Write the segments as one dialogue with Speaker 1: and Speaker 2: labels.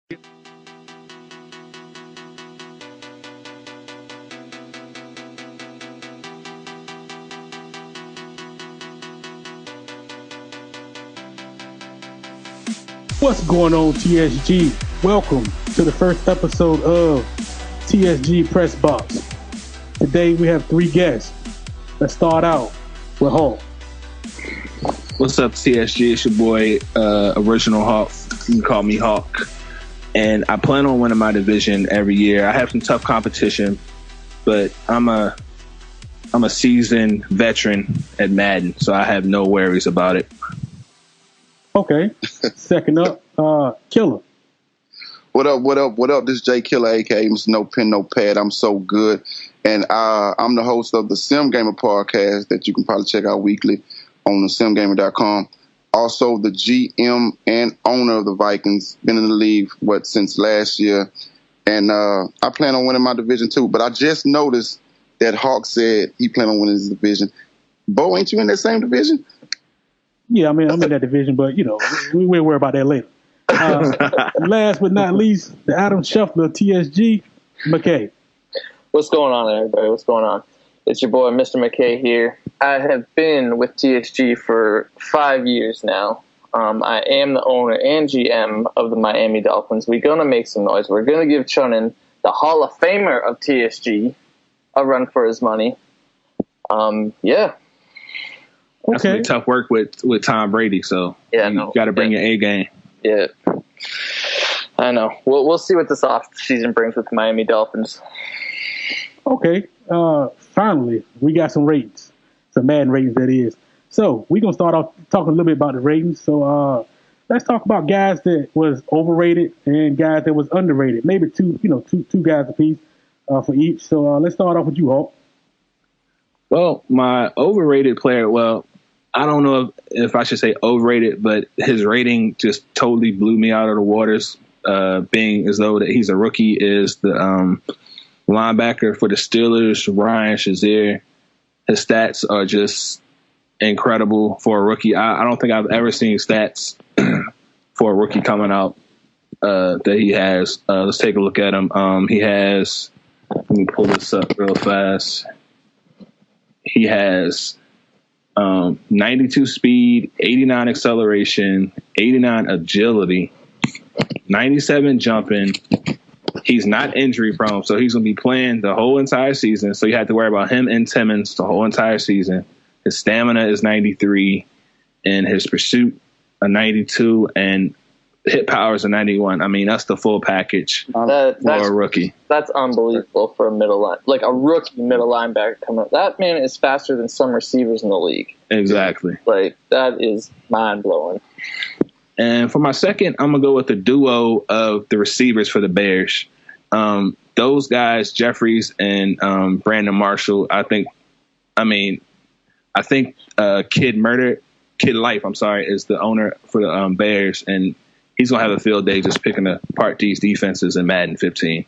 Speaker 1: What's going on, TSG? Welcome to the first episode of TSG Pressbox. Today we have three guests. Let's start out with Hawk.
Speaker 2: What's up, TSG? It's your boy, ORIG1NAL HAWK. You can call me Hawk. And I plan on winning my division every year. I have some tough competition, but I'm a seasoned veteran at Madden, so I have no worries about it.
Speaker 1: Okay. Second up, Killer.
Speaker 3: What up? This is Jay Killer, aka Mr. No Pen, No Pad. I'm so good. And I'm the host of the Sim Gamer podcast that you can probably check out weekly on the simgamer.com. Also the GM and owner of the Vikings. Been in the league, since last year. And I plan on winning my division too. But I just noticed that Hawk said he planned on winning his division. Bo, ain't you in that same division?
Speaker 1: Yeah, I mean, I'm in that division, but, we'll worry about that later. Last but not least, the Adam Scheffler of TSG, McKay.
Speaker 4: What's going on, everybody? What's going on? It's your boy, Mr. McKay here. I have been with TSG for 5 years now. I am the owner and GM of the Miami Dolphins. We're going to make some noise. We're going to give Chunin, the Hall of Famer of TSG, a run for his money. Yeah.
Speaker 2: That's gonna be tough work with Tom Brady, so you got to bring your A game.
Speaker 4: Yeah, I know. We'll see what this off season brings with the Miami Dolphins.
Speaker 1: Okay, finally we got some ratings, some Madden ratings that is. So we're gonna start off talking a little bit about the ratings. So let's talk about guys that was overrated and guys that was underrated. Maybe two guys apiece for each. So let's start off with you, Hawk.
Speaker 2: Well, my overrated player, I don't know if I should say overrated, but his rating just totally blew me out of the waters, being as though that he's a rookie, is the linebacker for the Steelers, Ryan Shazier. His stats are just incredible for a rookie. I don't think I've ever seen stats for a rookie coming out that he has. Let's take a look at him. He has, let me pull this up real fast. He has 92 speed, 89 acceleration, 89 agility, 97 jumping. He's not injury prone, so he's going to be playing the whole entire season. So you have to worry about him and Timmons the whole entire season. His stamina is 93, and his pursuit a 92, and hit power is a 91. I mean, that's the full package for a rookie.
Speaker 4: That's unbelievable for a a rookie middle linebacker coming up. That man is faster than some receivers in the league.
Speaker 2: Exactly.
Speaker 4: That is mind blowing.
Speaker 2: And for my second, I'm gonna go with the duo of the receivers for the Bears. Those guys, Jeffries and Brandon Marshall. I think Kid Life, is the owner for the Bears, and he's going to have a field day just picking apart these defenses in Madden 15,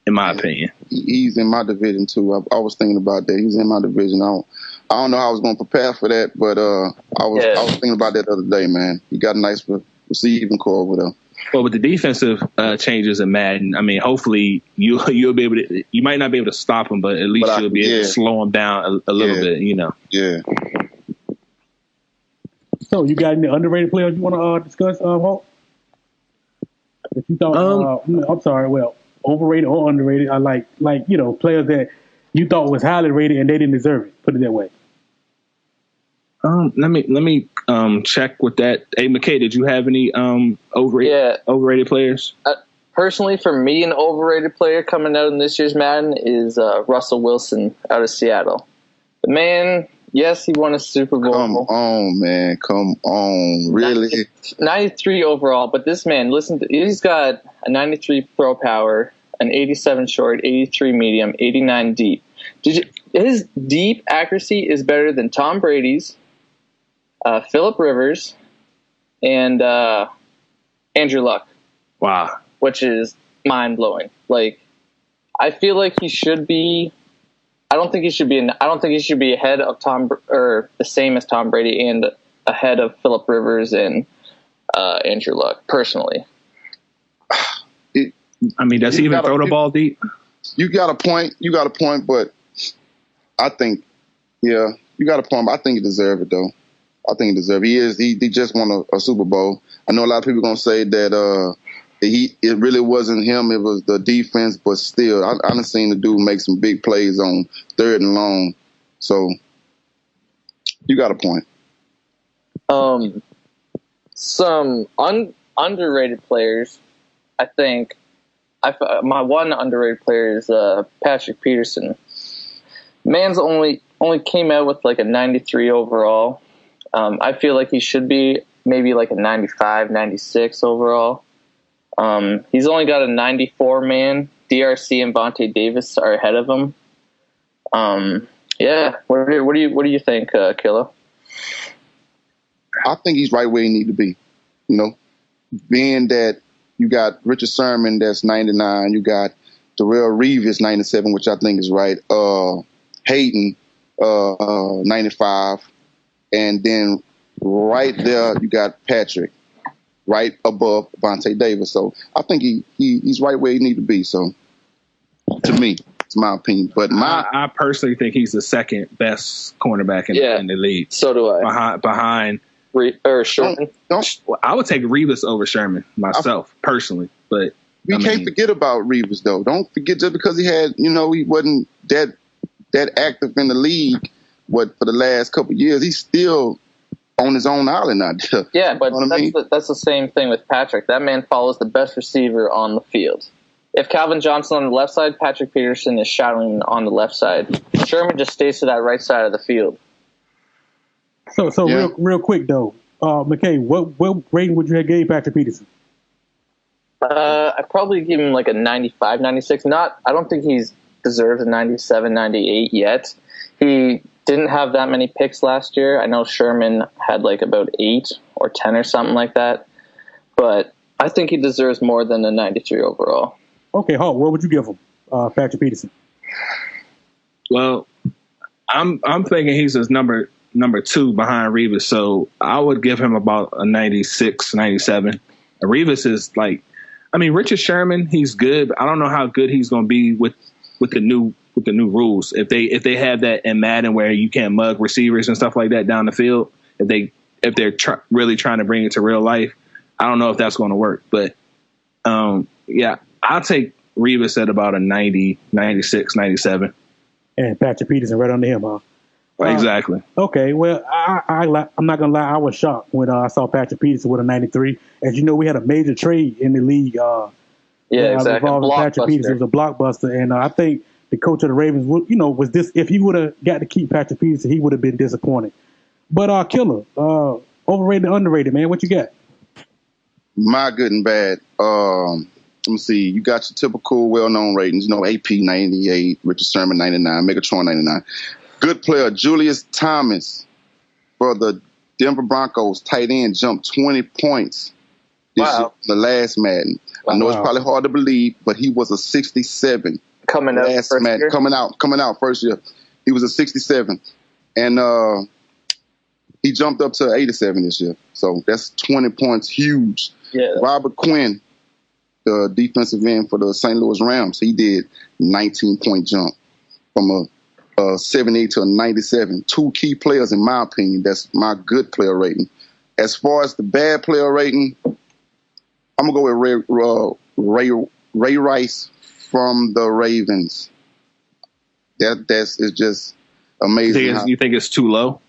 Speaker 2: in my opinion.
Speaker 3: He's in my division, too. I was thinking about that. He's in my division. I don't know how I was going to prepare for that, but I was thinking about that the other day, man. He got a nice receiving core over there.
Speaker 2: Well, with the defensive changes in Madden, I mean, hopefully you'll be able to – you might not be able to stop him, but at least you'll be able to slow him down a little bit,
Speaker 3: Yeah.
Speaker 1: So you got any underrated players you want to discuss, Hawk? If you thought, overrated or underrated, I like players that you thought was highly rated and they didn't deserve it. Put it that way.
Speaker 2: Let me check with that. Hey, McKay, did you have any overrated players?
Speaker 4: Personally, for me, an overrated player coming out in this year's Madden is Russell Wilson out of Seattle. The man. Yes, he won a Super Bowl.
Speaker 3: Come on, man. Come on. Really?
Speaker 4: 93 overall. But this man, he's got a 93 throw power, an 87 short, 83 medium, 89 deep. His deep accuracy is better than Tom Brady's, Phillip Rivers, and Andrew Luck.
Speaker 2: Wow.
Speaker 4: Which is mind-blowing. I feel like he should be... I don't think he should be ahead of or the same as Tom Brady and ahead of Phillip Rivers and Andrew Luck, personally.
Speaker 2: I mean, does he even throw the ball deep?
Speaker 3: You got a point. But I think, yeah, you got a point. But I think he deserves it, though. I think he deserves it. He just won a Super Bowl. I know a lot of people going to say that it really wasn't him. It was the defense. But still, I done seen the dude make some big plays on 3rd and long. So you got a point.
Speaker 4: Some underrated players, I think. My one underrated player is Patrick Peterson. Man's only came out with like a 93 overall. I feel like he should be maybe like a 95, 96 overall. He's only got a 94 man. DRC and Vontae Davis are ahead of him. Yeah. What do you think, Killa?
Speaker 3: I think he's right where he need to be. You know, being that you got Richard Sherman that's 99, you got Darrelle Revis 97, which I think is right. Hayden 95, and then right there you got Patrick right above Vontae Davis. So I think he's right where he need to be. So to me, it's my opinion. But
Speaker 2: I personally think he's the second best cornerback in the league.
Speaker 4: So do I.
Speaker 2: Behind
Speaker 4: Sherman.
Speaker 2: I would take Revis over Sherman myself personally, but
Speaker 3: we can't forget about Revis though. Don't forget just because he wasn't that active in the league. For the last couple of years, he's still on his own island out there.
Speaker 4: Yeah, but that's the same thing with Patrick. That man follows the best receiver on the field. If Calvin Johnson on the left side, Patrick Peterson is shadowing on the left side. Sherman just stays to that right side of the field.
Speaker 1: So yeah. real quick though, McKay, what rating would you have gave Patrick Peterson?
Speaker 4: I'd probably give him like a 95, 96. I don't think he's deserves a 97, 98 yet. He didn't have that many picks last year. I know Sherman had like about 8 or 10 or something like that. But I think he deserves more than a 93 overall.
Speaker 1: Okay, Hawk, what would you give him, Patrick Peterson?
Speaker 2: Well, I'm thinking he's his number 2 behind Revis, so I would give him about a 96, 97. Revis is Richard Sherman, he's good, but I don't know how good he's going to be with the new rules. If they have that in Madden where you can't mug receivers and stuff like that down the field, if they're really trying to bring it to real life, I don't know if that's going to work. But yeah, I'll take Revis at about a 90, 96, 97.
Speaker 1: And Patrick Peterson right under him, huh?
Speaker 2: Exactly.
Speaker 1: Okay, well, I'm not going to lie. I was shocked when I saw Patrick Peterson with a 93. As you know, we had a major trade in the league.
Speaker 4: Exactly.
Speaker 1: Involving Patrick Peterson. It was a blockbuster. And I think the coach of the Ravens, was this, if he would have got to keep Patrick Peterson, he would have been disappointed. But Killer, overrated, underrated, man, what you got?
Speaker 3: My good and bad. Let me see. You got your typical well-known ratings. AP 98, Richard Sherman 99, Megatron 99. Good player Julius Thomas for the Denver Broncos tight end jumped 20 points this year, the last Madden. Wow. I know it's probably hard to believe, but he was a 67
Speaker 4: coming out
Speaker 3: last Madden, year? coming out first year. He was a 67, and he jumped up to 87 this year. So that's 20 points, huge.
Speaker 4: Yeah.
Speaker 3: Robert Quinn, the defensive end for the St. Louis Rams, he did 19-point jump from a 78 to a 97. 2 key players, in my opinion. That's my good player rating. As far as the bad player rating, I'm going to go with Ray Rice from the Ravens. That's just amazing.
Speaker 2: You think it's too low?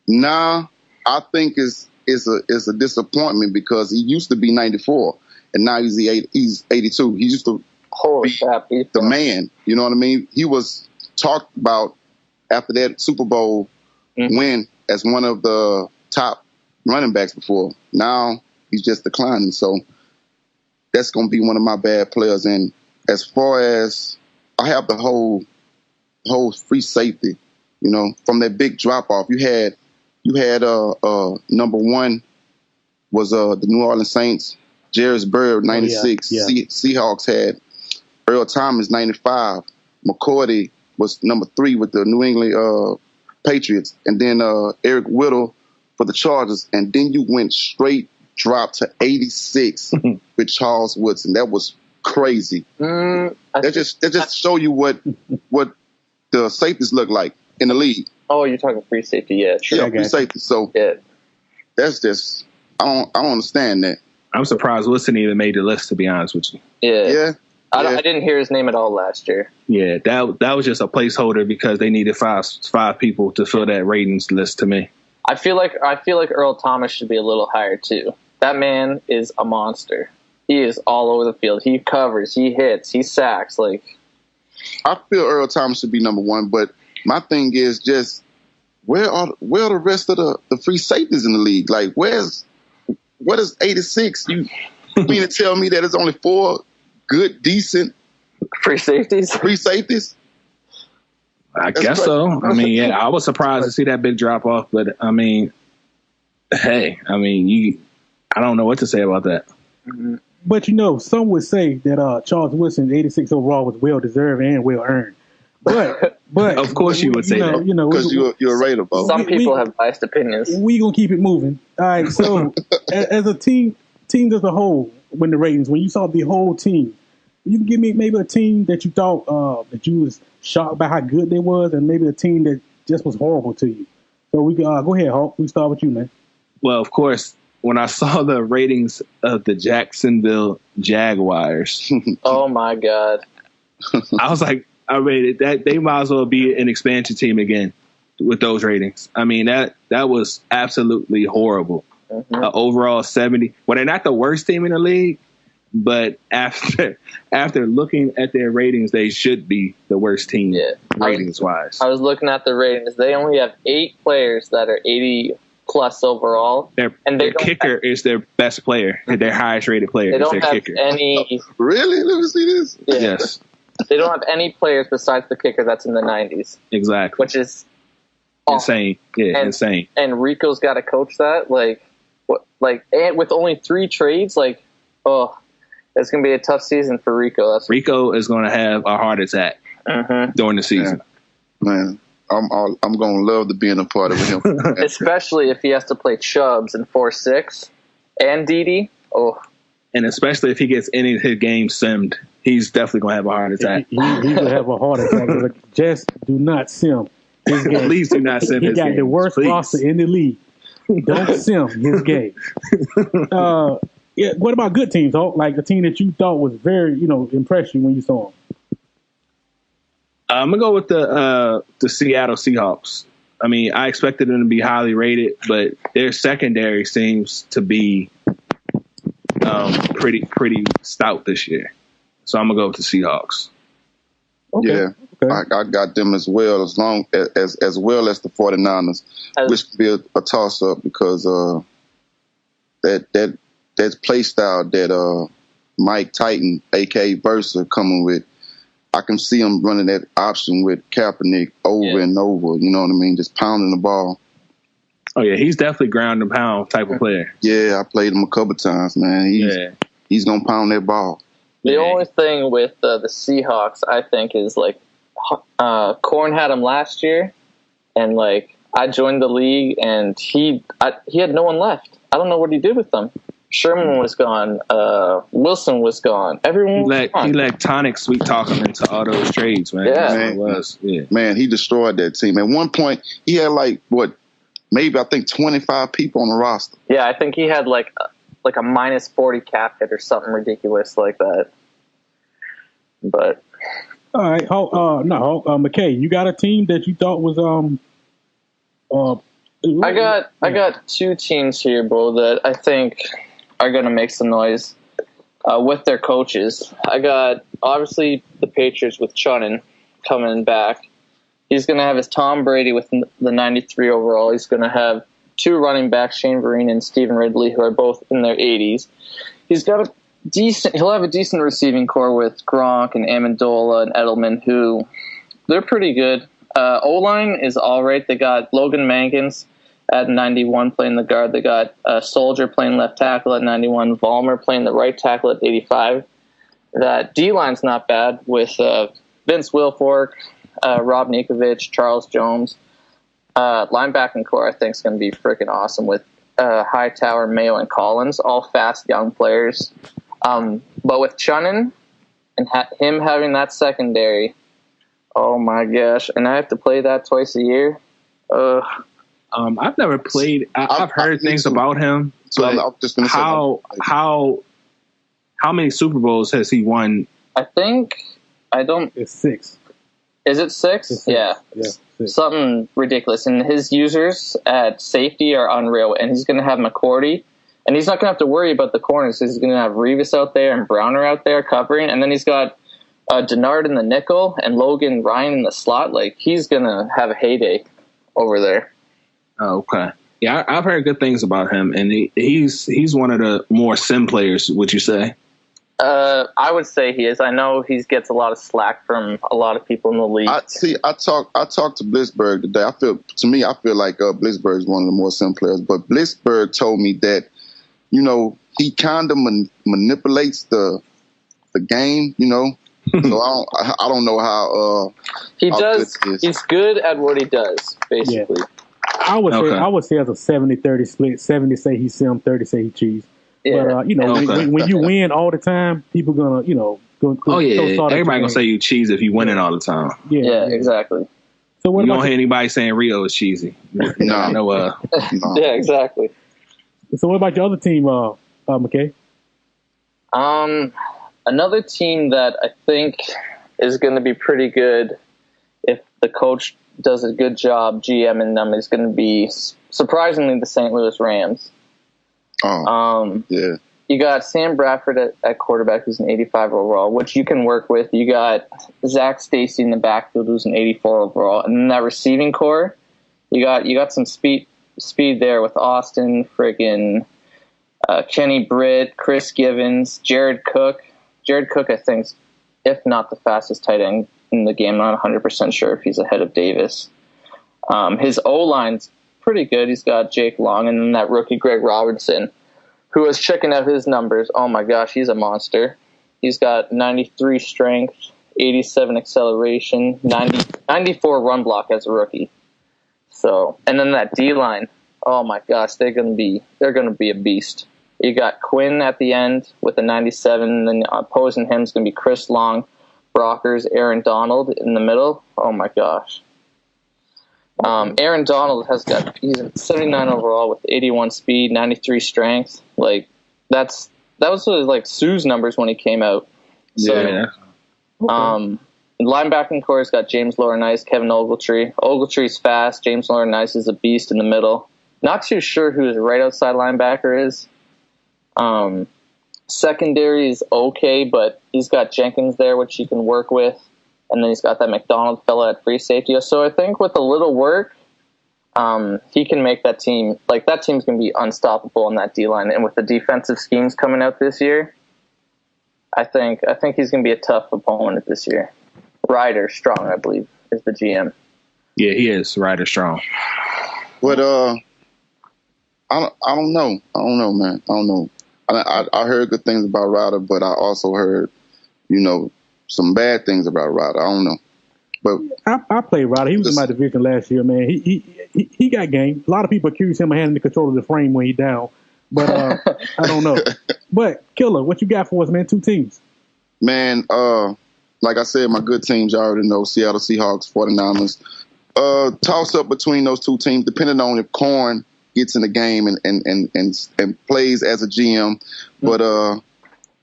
Speaker 3: Nah, I think it's a disappointment because he used to be 94 and now he's 82. He used to be the man. You know what I mean? He was talked about after that Super Bowl win as one of the top running backs before. Now he's just declining. So that's going to be one of my bad players. And as far as I have the whole free safety, from that big drop off, you had number 1 was the New Orleans Saints, Jarvis Bird 96.
Speaker 1: Yeah.
Speaker 3: Seahawks had Earl Thomas 95. McCourty was number 3 with the New England Patriots, and then Eric Whittle for the Chargers, and then you went straight drop to 86 with Charles Woodson. That was crazy. That just show you what the safeties look like in the league.
Speaker 4: Oh, you're talking free safety, yeah, sure.
Speaker 3: Yeah, free safety. So that's just I don't understand that.
Speaker 2: I'm surprised Wilson even made the list, to be honest with you.
Speaker 4: Yeah. I didn't hear his name at all last year.
Speaker 2: Yeah, that was just a placeholder because they needed five people to fill that ratings list to me.
Speaker 4: I feel like Earl Thomas should be a little higher too. That man is a monster. He is all over the field. He covers, he hits, he sacks. Like,
Speaker 3: I feel Earl Thomas should be number one, but my thing is just where are the rest of the free safeties in the league? Like, what is 86? You mean to tell me that it's only 4 good, decent
Speaker 4: free safeties?
Speaker 2: I guess so. I mean, yeah, I was surprised to see that big drop off, but I mean, hey, I don't know what to say about that.
Speaker 1: But some would say that Charles Wilson, 86 overall, was well deserved and well earned. But
Speaker 2: of course you would say that
Speaker 3: because you're a Raider, Bo.
Speaker 4: Some people have biased opinions.
Speaker 1: We gonna keep it moving. All right. So as a team as a whole, when you saw the whole team, you can give me maybe a team that you thought that you was shocked by how good they was, and maybe a team that just was horrible to you. So we can go ahead, Hawk. We start with you, man.
Speaker 2: Well, of course, when I saw the ratings of the Jacksonville Jaguars,
Speaker 4: oh my God,
Speaker 2: I was like, I rated that they might as well be an expansion team again with those ratings. I mean, that was absolutely horrible. Overall 70. Well, they're not the worst team in the league, but after looking at their ratings, they should be the worst team ratings wise.
Speaker 4: I was looking at the ratings. They only have 8 players that are 80 plus overall.
Speaker 2: Their kicker is their best player. Their highest rated player
Speaker 4: is
Speaker 2: their kicker.
Speaker 3: Really? Let me see this.
Speaker 4: Yeah.
Speaker 2: Yes.
Speaker 4: They don't have any players besides the kicker that's in the 90s.
Speaker 2: Exactly.
Speaker 4: Which is
Speaker 2: insane. Yeah, insane.
Speaker 4: And Rico's got to coach that. And with only 3 trades, it's going to be a tough season for Rico.
Speaker 2: Rico is going to have a heart attack during the season.
Speaker 3: Man, I'm going to love to be in a part of him.
Speaker 4: Especially if he has to play Chubbs in 4-6 and Dede. Oh.
Speaker 2: And especially if he gets any of his games simmed, he's definitely going to have a heart attack.
Speaker 1: He will have a heart attack. Just do not sim his game.
Speaker 2: Please do not sim his game.
Speaker 1: He got the worst roster in the league. Don't sim his game. What about good teams, Hawk? Like a team that you thought was very, impressed you when you saw them?
Speaker 2: I'm going to go with the Seattle Seahawks. I mean, I expected them to be highly rated, but their secondary seems to be pretty stout this year. So I'm going to go with the Seahawks.
Speaker 3: Okay. Yeah, okay. I got them as well, as well as the 49ers, which could be a toss-up because that play style that Mike Titan, a.k.a. Bursa, coming with, I can see him running that option with Kaepernick over and over. You know what I mean? Just pounding the ball.
Speaker 2: Oh, yeah, he's definitely ground and pound type of player.
Speaker 3: Yeah, I played him a couple times, man. He's going to pound that ball.
Speaker 4: The only thing with the Seahawks, I think, is Korn had him last year, and I joined the league, and he had no one left. I don't know what he did with them. Sherman was gone. Wilson was gone. Everyone was gone.
Speaker 2: He let Tonic sweet talk him into all those trades, man.
Speaker 3: Yeah. Man, he destroyed that team. At one point, he had maybe I think 25 people on the roster.
Speaker 4: Yeah, I think he had a minus 40 cap hit or something ridiculous like that. But
Speaker 1: all right, McKay, you got a team that you thought was
Speaker 4: I got 2 teams here, Bo, that I think are going to make some noise with their coaches. I got obviously the Patriots with Chunnin coming back. He's going to have his Tom Brady with the 93 overall. He's going to have 2 running backs, Shane Vereen and Stephen Ridley, who are both in their 80s. He'll have a decent receiving core with Gronk and Amendola and Edelman, who they're pretty good. O-line is all right. They got Logan Mankins at 91 playing the guard. They got Soldier playing left tackle at 91. Vollmer playing the right tackle at 85. That D-line's not bad with Vince Wilfork, Rob Nikovic, Charles Jones. Linebacking core, I think, is going to be freaking awesome with Hightower, Mayo, and Collins, all fast young players. But with Chunnin, and him having that secondary. Oh my gosh! And I have to play that twice a year.
Speaker 2: I've never played. I've heard things about him.
Speaker 3: So I'm just gonna
Speaker 2: say how many Super Bowls has he won?
Speaker 1: It's 6.
Speaker 4: Is it 6?
Speaker 1: It's 6.
Speaker 4: Yeah.
Speaker 1: 6.
Speaker 4: Something ridiculous. And his users at safety are unreal. And he's going to have McCourty. And he's not going to have to worry about the corners. He's going to have Revis out there and Browner out there covering. And then he's got Denard in the nickel and Logan Ryan in the slot. Like, he's going to have a heyday over there.
Speaker 2: Oh, okay. Yeah, I've heard good things about him. And he's one of the more sim players, would you say?
Speaker 4: I would say he is. I know he gets a lot of slack from a lot of people in the league.
Speaker 3: I talked to Blitzberg today. I feel like Blitzberg is one of the more sim players. But Blitzberg told me that, you know, he kind of manipulates the game, you know. So I don't know how
Speaker 4: he
Speaker 3: how
Speaker 4: does.
Speaker 3: good he is.
Speaker 4: He's good at what he does, basically.
Speaker 1: Yeah. I would say as a 70-30 split. 70 say he's sim, 30 say he cheese.
Speaker 4: Yeah.
Speaker 1: But, you know, when you win all the time, people going to, you know,
Speaker 2: everybody going to say you cheese if you winning all the time.
Speaker 4: Yeah, exactly.
Speaker 1: So what
Speaker 2: you
Speaker 1: about
Speaker 2: don't hear anybody saying Rio is cheesy.
Speaker 3: No.
Speaker 2: No.
Speaker 4: Yeah, exactly.
Speaker 1: So what about your other team, McKay?
Speaker 4: Another team that I think is going to be pretty good if the coach does a good job GMing them is going to be surprisingly the St. Louis Rams.
Speaker 3: Yeah.
Speaker 4: You got Sam Bradford at quarterback, who's an 85 overall, which you can work with. You got Zach Stacy in the backfield, who's an 84 overall, and then that receiving core, you got some speed there with Austin, friggin' Kenny Britt, Chris Givens, Jared Cook. Jared Cook, I think, if not the fastest tight end in the game. I'm not 100% sure if he's ahead of Davis. His O-line's pretty good. He's got Jake Long and then that rookie Greg Robinson, who was checking out his numbers. Oh my gosh, he's a monster. He's got 93 strength, 87 acceleration, 94 run block as a rookie. So, and then that D-line, oh my gosh, they're gonna be a beast. You got Quinn at the end with a 97, and then opposing him is gonna be Chris Long, Brockers, Aaron Donald in the middle. Oh my gosh. Aaron Donald he's a 79 overall with 81 speed, 93 strength. Like that was sort of like Sue's numbers when he came out. So,
Speaker 2: yeah.
Speaker 4: Linebacking core's got James Laurinaitis, Kevin Ogletree. Ogletree's fast. James Laurinaitis is a beast in the middle. Not too sure who his right outside linebacker is. Secondary is okay, but he's got Jenkins there, which he can work with. And then he's got that McDonald fella at free safety. So I think with a little work, he can make that team, like that team's going to be unstoppable in that D-line. And with the defensive schemes coming out this year, I think he's going to be a tough opponent this year. Ryder Strong, I believe, is the GM.
Speaker 2: Yeah, he is Ryder Strong.
Speaker 3: But I don't know. I don't know, man. I don't know. I heard good things about Ryder, but I also heard, you know, some bad things about Ryder. I don't know. But
Speaker 1: I played Ryder. He was in my division last year, man. He got game. A lot of people accuse him of having the control of the frame when he down. But I don't know. But Killer, what you got for us, man? 2 teams.
Speaker 3: Man, like I said, my good teams, you already know, Seattle Seahawks, 49ers. Toss up between those 2 teams, depending on if Korn gets in the game and plays as a GM. But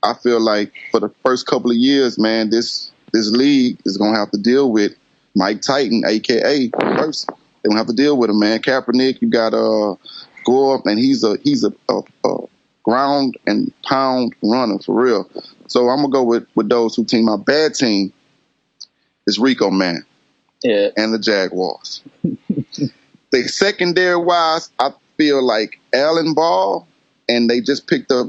Speaker 3: I feel like for the first couple of years, man, this league is gonna have to deal with Mike Titan, aka First. They're gonna have to deal with him, man. Kaepernick, you got Gore, and he's a ground and pound runner for real. So I'm gonna go with those 2 teams. My bad team is Rico, man.
Speaker 4: Yeah.
Speaker 3: And the Jaguars. The secondary wise, I feel like Allen Ball, and they just picked up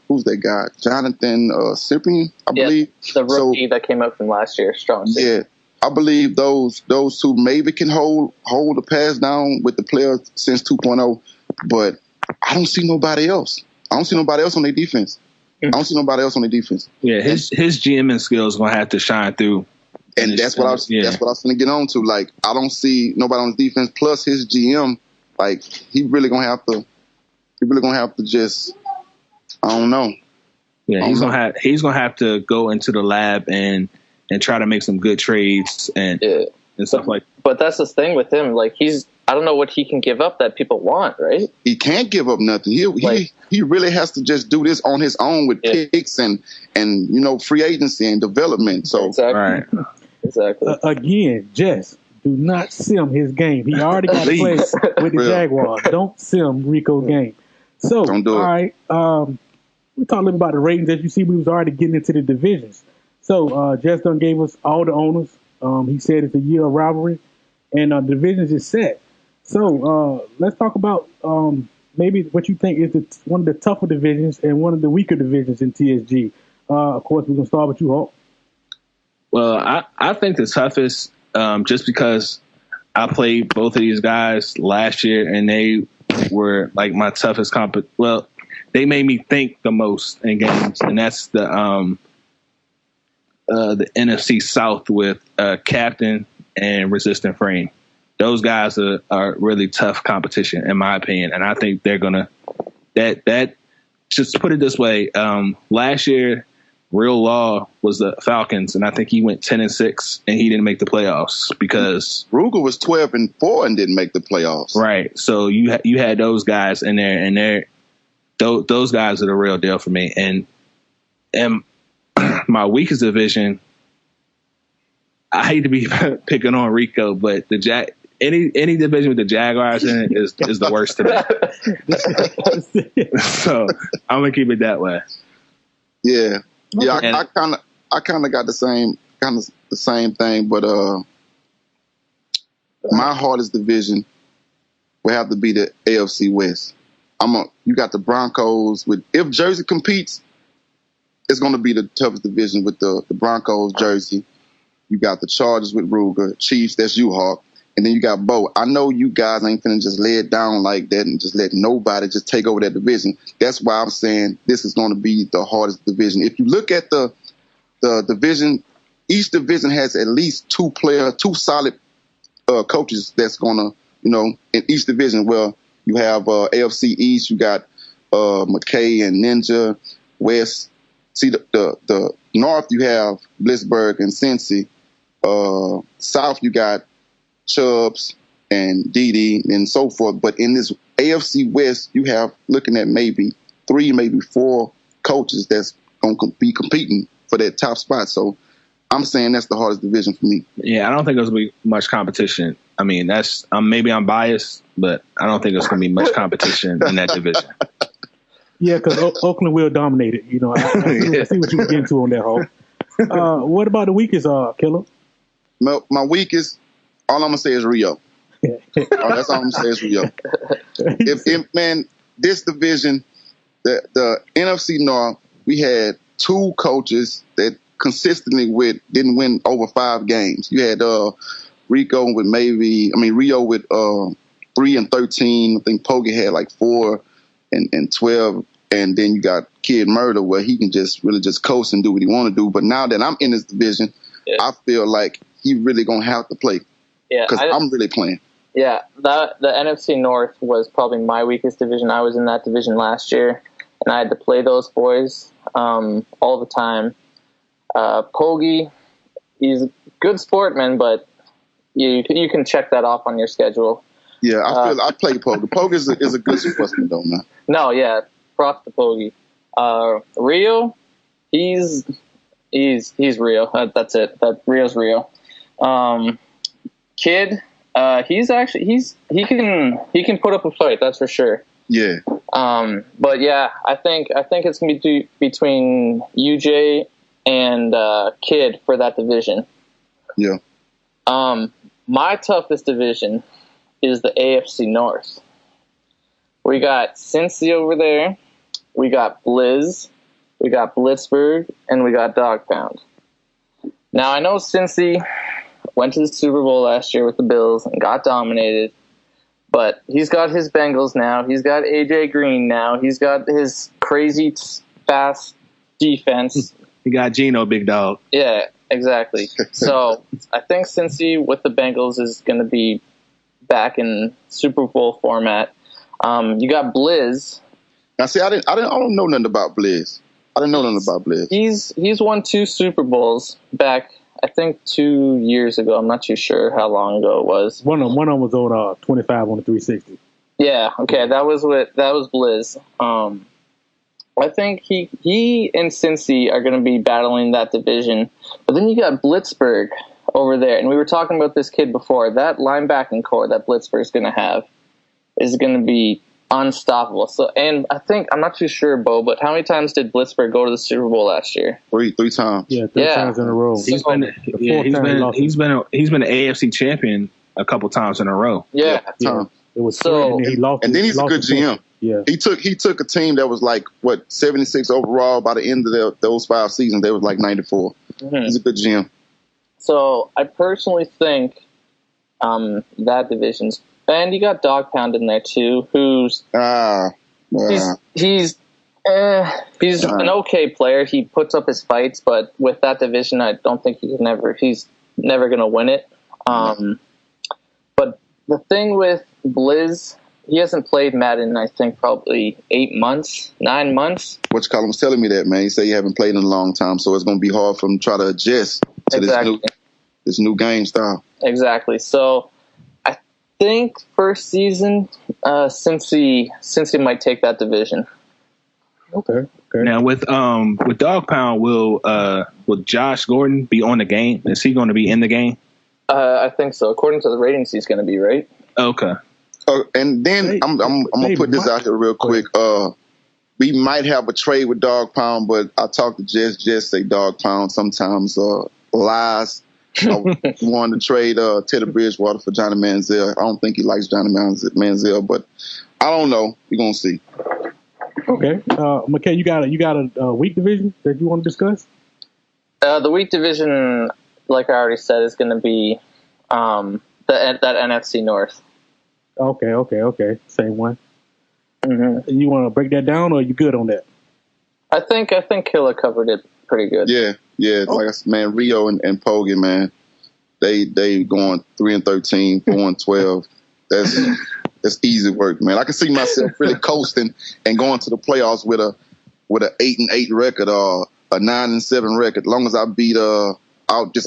Speaker 3: who's that guy? Jonathan Cyprian, I believe.
Speaker 4: The rookie that came up from last year, strong.
Speaker 3: Yeah. I believe those 2 maybe can hold the pass down with the players since 2.0, but I don't see nobody else. I don't see nobody else on their defense.
Speaker 2: Yeah, his GMing skills gonna have to shine through.
Speaker 3: And that's what I was gonna get on to. Like, I don't see nobody on the defense. Plus his GM, like, he really gonna have to just, I don't know.
Speaker 2: Yeah, he's gonna have to go into the lab and try to make some good trades and stuff like.
Speaker 4: But that's the thing with him. Like I don't know what he can give up that people want, right?
Speaker 3: He can't give up nothing. He really has to just do this on his own with picks and free agency and development. So
Speaker 4: exactly.
Speaker 1: Again, Jess, do not sim his game. He already got to play with the Jaguars. Don't sim Rico's game. So
Speaker 3: don't do it.
Speaker 1: All right, we talked a little about the ratings. As you see, we was already getting into the divisions. So Jess done gave us all the owners. He said it's a year of rivalry, and the divisions is set. So let's talk about maybe what you think is one of the tougher divisions and one of the weaker divisions in TSG. Of course, we're going to start with you, Hawk.
Speaker 2: Well, I think the toughest, just because I played both of these guys last year and they were like my toughest well, they made me think the most in games, and that's the NFC South with Captain and Resistant Frame. Those guys are really tough competition, in my opinion, and I think they're gonna. That just put it this way: last year, Real Law was the Falcons, and I think he went 10-6, and he didn't make the playoffs because
Speaker 3: Ruger was 12-4 and didn't make the playoffs.
Speaker 2: Right. So you had those guys in there, and those guys are the real deal for me. And my weakest division, I hate to be picking on Rico, but any division with the Jaguars in it is the worst to me. So I'm gonna keep it that way.
Speaker 3: Yeah. Yeah, I kind of got the same thing, but my hardest division will have to be the AFC West. You got the Broncos if Jersey competes, it's going to be the toughest division with the Broncos, Jersey. You got the Chargers with Ruger, Chiefs, that's you, Hawk, and then you got Bo. I know you guys ain't finna just lay it down like that and just let nobody just take over that division. That's why I'm saying this is going to be the hardest division. If you look at the division, each division has at least two solid coaches that's going to, in each division. Well, you have AFC East, you got McKay and Ninja. West, see the North, you have Blitzburg and Cincy. South, you got Chubbs and Dede and so forth. But in this AFC West, you have looking at maybe 3, maybe 4 coaches that's going to be competing for that top spot. So I'm saying that's the hardest division for me.
Speaker 2: Yeah, I don't think there's going to be much competition. I mean, that's maybe I'm biased, but I don't think there's going to be much competition in that division.
Speaker 1: Yeah, because Oakland will dominate it. I see what you were getting to on that, Hawk. What about the weakest, Killer?
Speaker 3: My weakest, all I'm going to say is Rio. That's all I'm going to say is Rio. Man, this division, the NFC North, we had 2 coaches that consistently didn't win over 5 games. You had Rio with 3-13. I think Pogge had like 4-12. And then you got Kid Murder, where he can just really just coast and do what he want to do. But now that I'm in this division, I feel like he really gonna have to play. Yeah, because I'm really playing.
Speaker 4: Yeah, the NFC North was probably my weakest division. I was in that division last year, and I had to play those boys all the time. Pogge, he's a good sportman, but you can check that off on your schedule.
Speaker 3: Yeah, I play Pogge. Pogge is a good sportsman, though, man.
Speaker 4: No, yeah. Props to Pogge. Rio, he's real. That's it. Rio's real. Kid, he can put up a fight. That's for sure.
Speaker 3: Yeah.
Speaker 4: But yeah, I think it's gonna be between UJ and Kid for that division.
Speaker 3: Yeah.
Speaker 4: My toughest division is the AFC North. We got Cincy over there. We got Blizz. We got Blitzburg. And we got Dog Pound. Now, I know Cincy went to the Super Bowl last year with the Bills and got dominated. But he's got his Bengals now. He's got A.J. Green now. He's got his crazy fast defense.
Speaker 2: He got Geno, big dog.
Speaker 4: Yeah, exactly. So I think Cincy with the Bengals is going to be back in Super Bowl format. You got Blizz.
Speaker 3: Now, see, I don't know nothing about Blizz. I didn't know nothing about Blizz.
Speaker 4: He's won 2 Super Bowls back, I think 2 years ago. I'm not too sure how long ago it was.
Speaker 1: One of them was on 25 on the 360.
Speaker 4: Yeah, okay, that was Blizz. I think he and Cincy are going to be battling that division. But then you got Blitzburg over there, and we were talking about this kid before. That linebacking core that Blitzburg's going to have is going to be unstoppable. So, and I think, I'm not too sure, Bo, but how many times did Blitzburg go to the Super Bowl last year?
Speaker 3: Three times.
Speaker 1: Yeah, three times in a row.
Speaker 2: He's been an AFC champion a couple times in a row.
Speaker 4: Yeah.
Speaker 1: It was
Speaker 4: so,
Speaker 1: and then he lost.
Speaker 3: And then he's a good GM.
Speaker 1: Yeah,
Speaker 3: he took a team that was like 76 overall. By the end of those 5 seasons, they was like 94. Mm-hmm. He's a good GM. So
Speaker 4: I personally think that division's, and you got Dog Pound in there too, who's he's an okay player. He puts up his fights, but with that division, I don't think he's never going to win it. But the thing with Blizz, he hasn't played Madden, I think, probably 9 months.
Speaker 3: Which Colin was telling me that, man. He said he haven't played in a long time, so it's going to be hard for him to try to adjust to this new game style.
Speaker 4: Exactly. So I think first season, Cincy might take that division.
Speaker 1: Okay.
Speaker 2: Now with Dog Pound, will Josh Gordon be on the game? Is he going to be in the game?
Speaker 4: I think so. According to the ratings, he's going to be, right?
Speaker 2: Okay.
Speaker 3: And then I'm gonna put this out here real quick. We might have a trade with Dog Pound, but I talked to Jess say Dog Pound sometimes lies. I wanted to trade Teddy Bridgewater for Johnny Manziel. I don't think he likes Johnny Manziel, but I don't know. We're gonna see.
Speaker 1: Okay, McKay, you got a weak division that you want to discuss?
Speaker 4: The weak division, like I already said, is going to be that NFC North.
Speaker 1: Okay. Same one.
Speaker 4: Mm-hmm.
Speaker 1: You want to break that down, or are you good on that?
Speaker 4: I think Killer covered it pretty good.
Speaker 3: Yeah. Like I said, man, Rio and Pogan, man, they going 3-13, 4-12. That's easy work, man. I can see myself really coasting and going to the playoffs with a 8-8 record or a 9-7 record, as long as I beat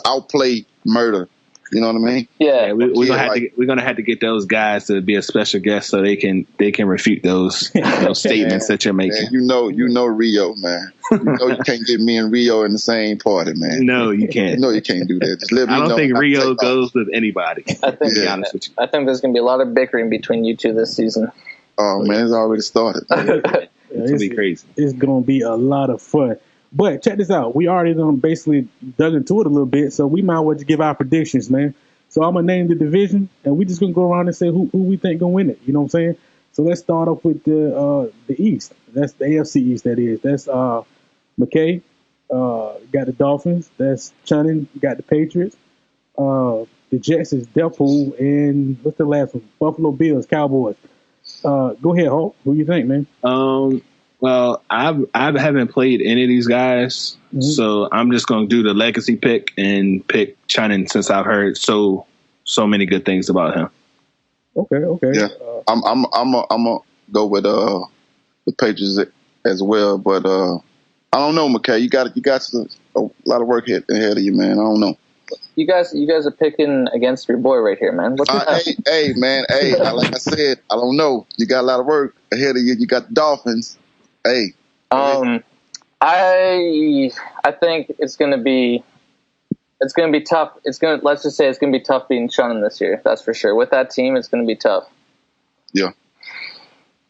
Speaker 3: outplay Murder. You know what I mean?
Speaker 4: Yeah,
Speaker 2: we're gonna have to get those guys to be a special guest so they can refute those statements that you're making.
Speaker 3: Man, you know Rio, man. You know you can't get me and Rio in the same party, man.
Speaker 2: No, you can't.
Speaker 3: You know you can't do that. Just let me know.
Speaker 2: I don't think Rio goes with anybody.
Speaker 4: To be honest with you. I think there's gonna be a lot of bickering between you two this season.
Speaker 3: Oh man, it's already started.
Speaker 2: It's gonna be crazy.
Speaker 1: It's gonna be a lot of fun. But check this out. We already basically dug into it a little bit, so we might as well just give our predictions, man. So I'm going to name the division, and we just going to go around and say who we think going to win it. You know what I'm saying? So let's start off with the East. That's the AFC East, that is. That's McKay. Got the Dolphins. That's Chunnin. Got the Patriots. The Jets is Deadpool. And what's the last one? Buffalo Bills, Cowboys. Go ahead, Hulk. Who you think, man?
Speaker 2: Well, I haven't played any of these guys, so I'm just going to do the legacy pick and pick Chunnin since I've heard so many good things about him.
Speaker 1: Okay.
Speaker 3: Yeah, I'm a go with the Patriots as well, but I don't know, McKay. You got a lot of work ahead of you, man. I don't know.
Speaker 4: You guys are picking against your boy right here, man. What's
Speaker 3: hey, man. Like I said, I don't know. You got a lot of work ahead of you. You got the Dolphins. Hey.
Speaker 4: I think it's gonna be tough. Let's just say it's gonna be tough beating Chunnin this year. That's for sure. With that team, it's gonna be tough.
Speaker 3: Yeah.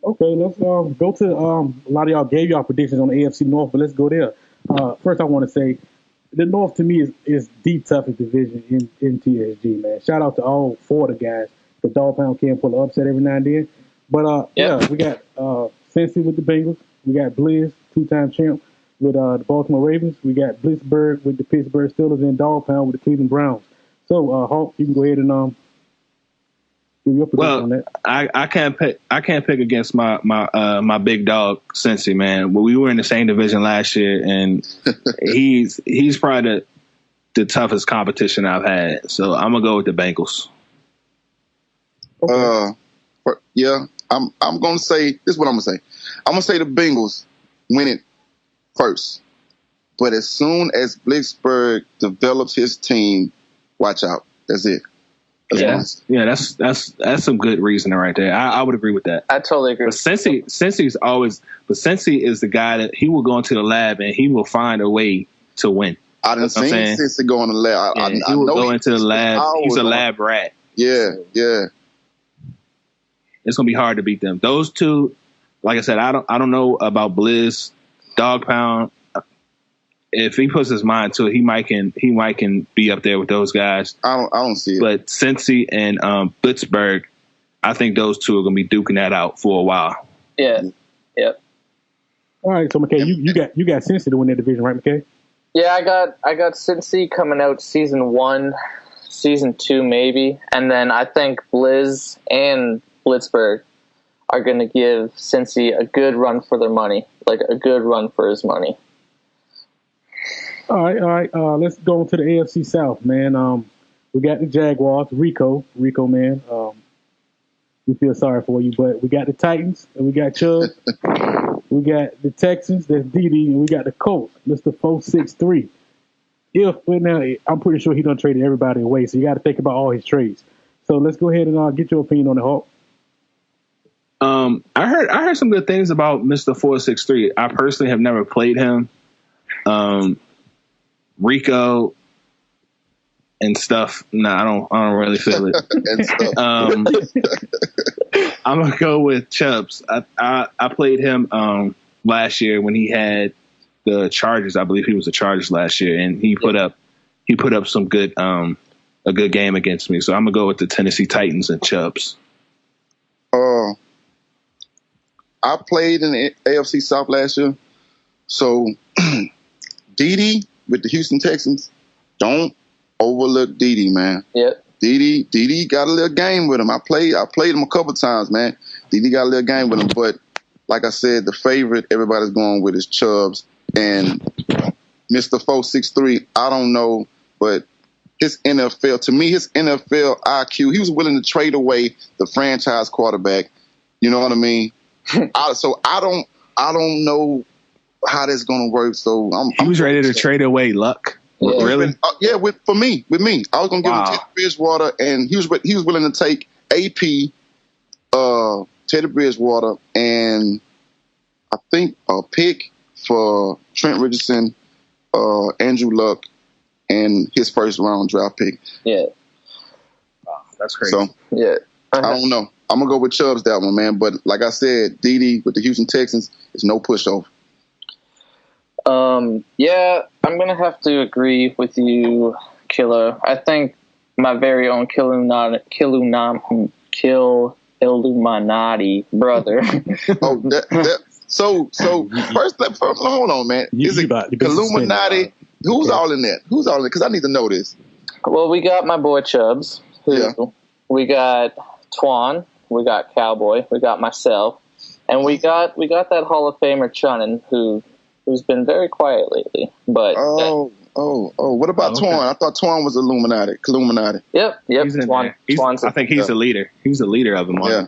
Speaker 1: Okay, let's go to a lot of y'all gave y'all predictions on the AFC North, but let's go there. First, I want to say the North to me is the toughest division in TSG, man. Shout out to all 4 of the guys. The Dog Pound can pull an upset every now and then, but yeah, we got Cincy with the Bengals. We got Blizz, 2-time champ, with the Baltimore Ravens. We got Blitzburg with the Pittsburgh Steelers, and Dog Pound with the Cleveland Browns. So, Hawk, you can go ahead and give your prediction on that.
Speaker 2: I can't pick against my big dog Cincy, man. Well, we were in the same division last year, and he's probably the toughest competition I've had. So I'm gonna go with the Bengals.
Speaker 3: Okay. I'm gonna say this is what I'm gonna say. I'm gonna say the Bengals win it first. But as soon as Blitzburg develops his team, watch out. That's it.
Speaker 2: That's some good reasoning right there. I would agree with that.
Speaker 4: I totally agree.
Speaker 2: But Cincy is the guy that he will go into the lab and he will find a way to win.
Speaker 3: I didn't see Cincy go in the lab.
Speaker 2: He will go into the lab. He's a lab rat.
Speaker 3: Yeah.
Speaker 2: It's gonna be hard to beat them. Those two, like I said, I don't know about Blizz, Dog Pound. If he puts his mind to it, he might can be up there with those guys.
Speaker 3: I don't see it.
Speaker 2: But Cincy and Blitzburg, I think those two are gonna be duking that out for a while.
Speaker 4: Yeah. Yep.
Speaker 1: All right, so McKay, you got Cincy to win that division, right, McKay?
Speaker 4: Yeah, I got Cincy coming out season 1, season 2 maybe, and then I think Blizz and Blitzburg are going to give Cincy a good run for their money, like a good run for his money.
Speaker 1: All right. Let's go to the AFC South, man. We got the Jaguars, Rico, man. We feel sorry for you, but we got the Titans and we got Chubb. We got the Texans, that's DD, and we got the Colts, Mr. 463. I'm pretty sure he done traded everybody away, so you got to think about all his trades. So let's go ahead and get your opinion on the Hawk.
Speaker 2: I heard some good things about Mr. 463. I personally have never played him. Rico and stuff. I don't really feel it. I'm gonna go with Chubbs. I played him last year when he had the Chargers. I believe he was the Chargers last year, and he put up some good a good game against me. So I'm gonna go with the Tennessee Titans and Chubbs.
Speaker 3: I played in the AFC South last year, so Dede with the Houston Texans, don't overlook Dede, man.
Speaker 4: Yep.
Speaker 3: Dede got a little game with him. I played him a couple times, man. Dede got a little game with him, but like I said, the favorite everybody's going with is Chubbs. And Mr. 463, I don't know, but his NFL IQ, he was willing to trade away the franchise quarterback. You know what I mean? So I don't know how that's going to work. So
Speaker 2: he was ready to trade away Luck.
Speaker 4: Yeah.
Speaker 2: Really?
Speaker 3: With me, I was going to give him Teddy Bridgewater, and he was willing to take AP, Teddy Bridgewater, and I think a pick for Trent Richardson, Andrew Luck, and his first round draft pick.
Speaker 4: Yeah.
Speaker 2: Wow, that's crazy.
Speaker 3: So
Speaker 4: yeah,
Speaker 3: I don't know. I'm gonna go with Chubbs that one, man. But like I said, Dede with the Houston Texans is no pushover.
Speaker 4: Yeah, I'm gonna have to agree with you, Killer. I think my very own Kill Illuminati brother. So first, hold on, man. Is it Illuminati? Who's all in that? Who's all in it? Because I need to know this. Well, we got my boy Chubbs. We got Twan. We got Cowboy. We got myself, and we got that Hall of Famer Chunnin, who's been very quiet lately. But what about Twan? I thought Twan was Illuminati. Yep. Twan's
Speaker 2: I think he's the leader. He's the leader of them all.
Speaker 4: Yeah.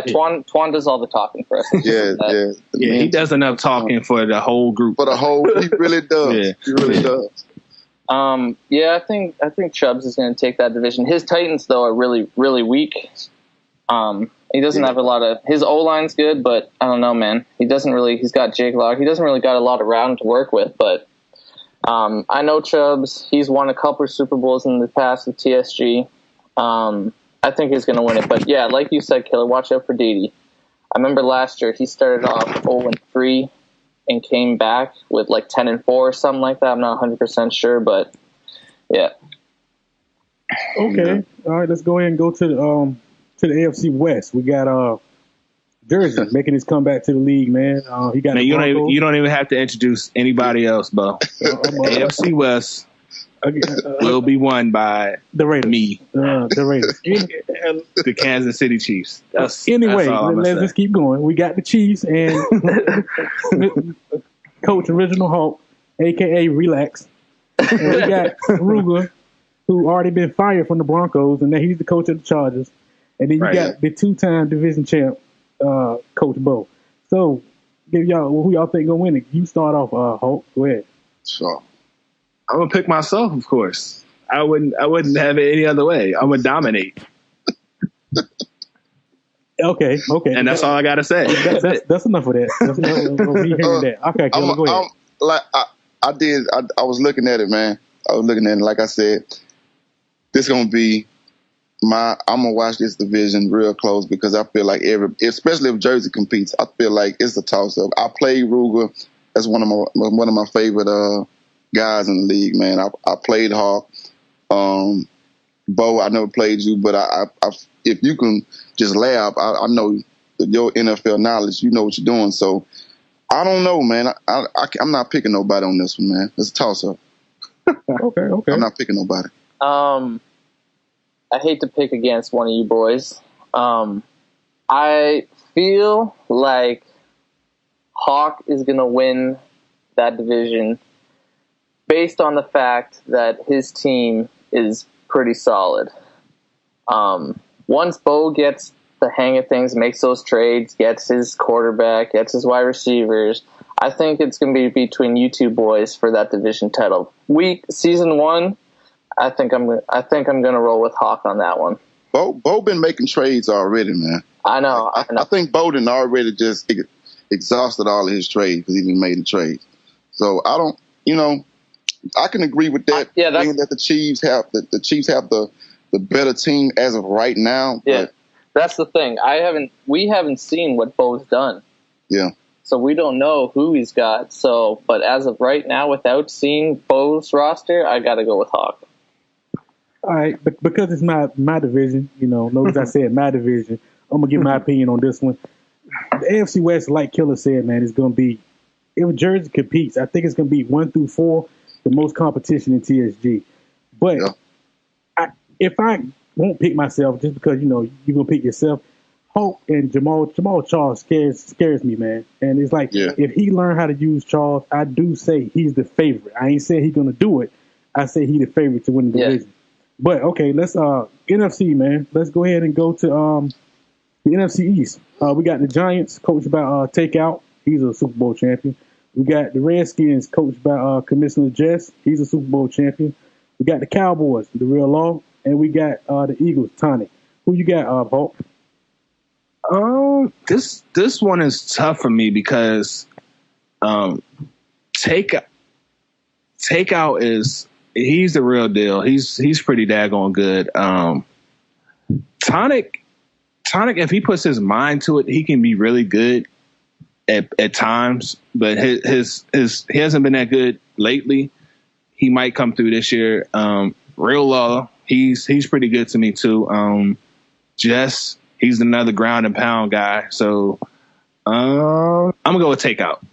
Speaker 4: Twan does all the talking for us.
Speaker 3: Yeah.
Speaker 2: He does enough talking for the whole group.
Speaker 3: He really does. He really does.
Speaker 4: I think Chubbs is going to take that division. His Titans though are really, really weak. He doesn't have a lot of, his O-line's good, but I don't know, man. He's got Jake Locke. He doesn't really got a lot around to work with, but I know Chubbs. He's won a couple of Super Bowls in the past with TSG. I think he's going to win it. But yeah, like you said, Killer, watch out for Dede. I remember last year he started off 0-3 and came back with like 10-4 or something like that. I'm not 100% sure, but yeah.
Speaker 1: Okay. All right, let's go ahead and go to the AFC West. We got Jersey making his comeback to the league, man. He got.
Speaker 2: You don't even have to introduce anybody else, Bo. AFC West will be won by
Speaker 1: the Raiders.
Speaker 2: Me,
Speaker 1: the Raiders,
Speaker 2: the Kansas City Chiefs.
Speaker 1: Anyway, let's just keep going. We got the Chiefs and Coach ORIG1NAL HAWK, aka Relax. And we got Ruger, who already been fired from the Broncos, and now he's the coach of the Chargers. And then you got the 2-time division champ, Coach Bo. So give y'all who y'all think gonna win it. You start off, Hulk. Go ahead.
Speaker 3: Sure.
Speaker 2: I'm gonna pick myself, of course. I wouldn't have it any other way. I'm gonna dominate.
Speaker 1: Okay.
Speaker 2: And that's all I gotta say.
Speaker 1: That's enough of that. That's enough of me hearing that. Okay, Killer, go ahead.
Speaker 3: I was looking at it, man. I was looking at it. Like I said, this gonna be I'm gonna watch this division real close because I feel like especially if Jersey competes, I feel like it's a toss up. I played Ruger. That's one of my favorite guys in the league, man. I played Hawk. Bo, I never played you, but I if you can just laugh, I know your NFL knowledge. You know what you're doing, so I don't know, man. I'm not picking nobody on this one, man. It's a toss up.
Speaker 1: Okay.
Speaker 3: I'm not picking nobody.
Speaker 4: I hate to pick against one of you boys. I feel like Hawk is going to win that division based on the fact that his team is pretty solid. Once Bo gets the hang of things, makes those trades, gets his quarterback, gets his wide receivers, I think it's going to be between you two boys for that division title. Season 1, I think I'm gonna roll with Hawk on that one.
Speaker 3: Bo been making trades already, man.
Speaker 4: I know.
Speaker 3: I think Bowden already just exhausted all of his trades because he didn't made the trade. So I don't, I can agree with that. Being that the Chiefs have the better team as of right now.
Speaker 4: Yeah, that's the thing. We haven't seen what Bo's done.
Speaker 3: Yeah.
Speaker 4: So we don't know who he's got. So, but as of right now, without seeing Bo's roster, I got to go with Hawk.
Speaker 1: All right, but because it's my division, notice I said my division, I'm going to give my opinion on this one. The AFC West, like Killer said, man, is going to be, if Jersey competes, I think it's going to be 1 through 4, the most competition in TSG. But if I won't pick myself, just because, you're going to pick yourself, Hulk and Jamal Charles scares me, man. And it's like, if he learned how to use Charles, I do say he's the favorite. I ain't saying he's going to do it. I say he's the favorite to win the division. But okay, let's NFC, man. Let's go ahead and go to the NFC East. We got the Giants, coached by Takeout. He's a Super Bowl champion. We got the Redskins, coached by Commissioner Jess. He's a Super Bowl champion. We got the Cowboys, the Real Law, and we got the Eagles, Tonic. Who you got, Hulk?
Speaker 2: This one is tough for me because Takeout is. He's the real deal. He's pretty daggone good. Tonic, if he puts his mind to it, he can be really good at times. But his he hasn't been that good lately. He might come through this year. Real Law, he's pretty good to me too. Jess, he's another ground and pound guy. So I'm gonna go with Takeout,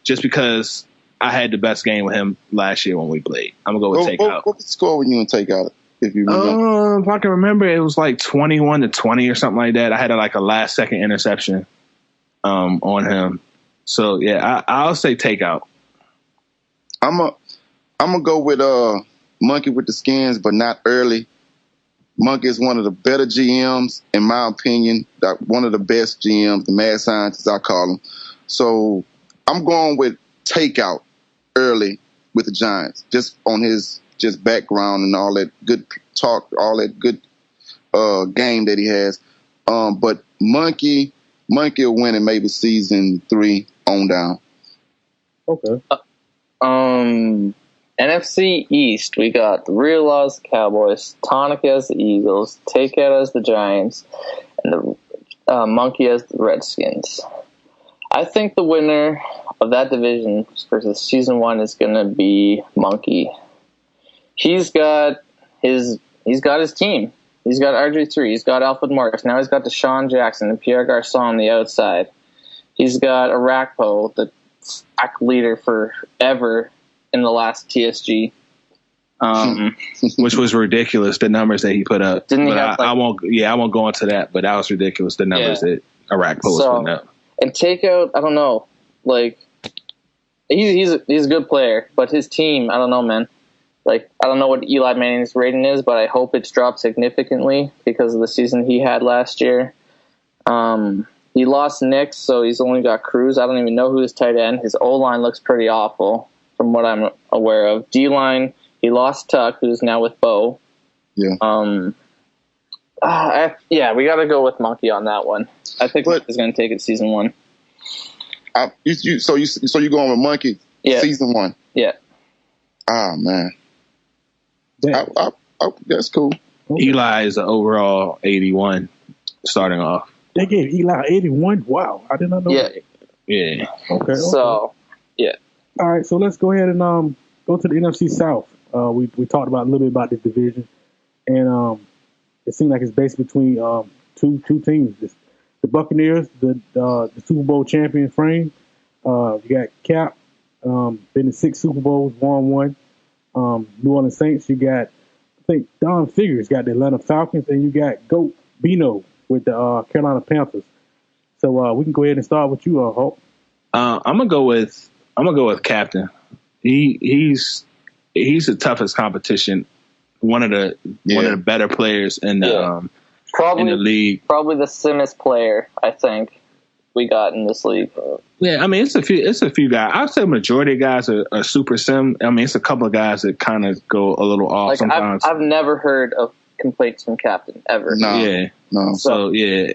Speaker 2: just because I had the best game with him last year when we played. I'm gonna go with Takeout.
Speaker 3: What was the score when you and Takeout? If you remember,
Speaker 2: if I can remember, it was like 21-20 or something like that. I had a last second interception on him. So yeah, I'll say Takeout.
Speaker 3: I'm gonna go with Monkey with the Skins, but not early. Monkey is one of the better GMs, in my opinion. One of the best GMs, the mad scientists I call him. So I'm going with Takeout early with the Giants, just on his background and all that good talk, all that good game that he has. But Monkey will win in maybe season 3 on down.
Speaker 4: Okay. NFC East, we got the Real Laws, the Cowboys, Tonic as the Eagles, Takeout as the Giants, and the Monkey as the Redskins. I think the winner of that division for season 1 is going to be Monkey. He's got his team. He's got RG3. He's got Alfred Morris. Now he's got Deshaun Jackson and Pierre Garçon on the outside. He's got Arakpo, the sack leader forever in the last TSG.
Speaker 2: Which was ridiculous, the numbers that he put up.
Speaker 4: Didn't he
Speaker 2: but
Speaker 4: have
Speaker 2: I won't go into that, but that was ridiculous, the numbers that Arakpo was putting up.
Speaker 4: And Takeout, I don't know. He's a good player, but his team, I don't know, man. I don't know what Eli Manning's rating is, but I hope it's dropped significantly because of the season he had last year. He lost Nick, so he's only got Cruz. I don't even know who his tight end. His O-line looks pretty awful from what I'm aware of. D-line, he lost Tuck, who's now with Bo.
Speaker 3: Yeah.
Speaker 4: We got to go with Monkey on that one. I think he's going to take it season 1.
Speaker 3: So you going with Monkey?
Speaker 4: Yeah.
Speaker 3: Season 1.
Speaker 4: Yeah.
Speaker 3: Ah, man. That's cool.
Speaker 2: Eli is an overall 81 starting off.
Speaker 1: They gave Eli 81. Wow, I did not know that.
Speaker 2: Yeah.
Speaker 1: Okay.
Speaker 4: So, yeah.
Speaker 1: All right, so let's go ahead and go to the NFC South. We talked about a little bit about this division, and it seemed like it's based between two teams. The Buccaneers, the Super Bowl champion frame. You got Cap, been in 6 Super Bowls, won 1. New Orleans Saints, you got, I think Don Figures got the Atlanta Falcons, and you got Goat Bino with the Carolina Panthers. So we can go ahead and start with you, Hulk.
Speaker 2: I'm gonna go with Captain. He's the toughest competition. One of the better players in the in the league.
Speaker 4: Probably the simmest player I think we got in this league.
Speaker 2: Yeah, I mean it's a few guys. I'd say majority of guys are super sim. I mean it's a couple of guys that kind of go a little off sometimes.
Speaker 4: I've never heard of complaints from Captain ever.
Speaker 3: No.
Speaker 2: Yeah.
Speaker 3: No.
Speaker 2: So yeah,